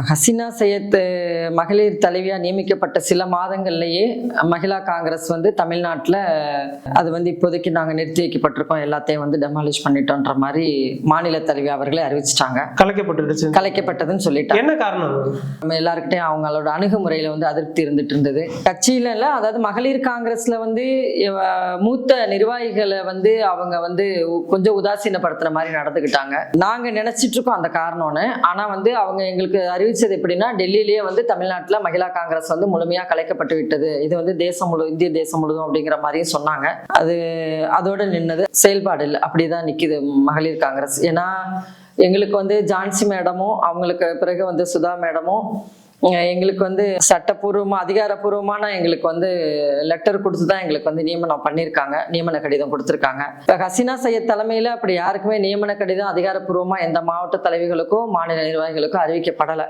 ஹசீனா சையத் மகளிர் தலைவியாக நியமிக்கப்பட்ட சில மாதங்கள்லேயே மகிழா காங்கிரஸ் வந்து தமிழ்நாட்டில் அது வந்து இப்போதைக்கு நாங்கள் நிறுத்தி வைக்கப்பட்டிருக்கோம், எல்லாத்தையும் வந்து டெமாலிஷ் பண்ணிட்டோன்ற மாதிரி மாநில தலைவி அவர்களே அறிவிச்சிட்டாங்க. கலைக்கப்பட்டதுன்னு சொல்லிட்டாங்க. என்ன காரணம்? நம்ம எல்லாருக்கிட்டையும் அவங்களோட அணுகுமுறையில் வந்து அதிருப்தி இருந்துட்டு இருந்தது. கட்சியில இல்லை, அதாவது மகளிர் காங்கிரஸ்ல வந்து மூத்த நிர்வாகிகளை வந்து அவங்க வந்து கொஞ்சம் உதாசீனப்படுத்துற மாதிரி நடந்துக்கிட்டாங்க. நாங்கள் நினைச்சிட்டு இருக்கோம் அந்த காரணம்னு. ஆனால் வந்து அவங்க எங்களுக்கு அறிவிச்சது எப்படின்னா, டெல்லியிலேயே வந்து தமிழ்நாட்டில் மகிழா காங்கிரஸ் வந்து முழுமையாக கலைக்கப்பட்டு விட்டது, இது வந்து இந்திய தேசம் முழுதும் அப்படிங்கிற மாதிரியும் சொன்னாங்க. அதோட நின்னது, செயல்பாடு இல்லை, அப்படிதான் நிற்கிது மகளிர் காங்கிரஸ். ஏன்னா எங்களுக்கு வந்து ஜான்சி மேடமும் அவங்களுக்கு பிறகு வந்து சுதா மேடமும் எங்களுக்கு வந்து சட்டப்பூர்வமாக அதிகாரப்பூர்வமான எங்களுக்கு வந்து லெட்டர் கொடுத்து தான் எங்களுக்கு வந்து நியமனம் பண்ணியிருக்காங்க, நியமன கடிதம் கொடுத்துருக்காங்க. இப்போ ஹசீனா சையத் தலைமையில் அப்படி யாருக்குமே நியமன கடிதம் அதிகாரப்பூர்வமாக எந்த மாவட்ட தலைவிகளுக்கோ மாநில நிர்வாகிகளுக்கோ அறிவிக்கப்படலை.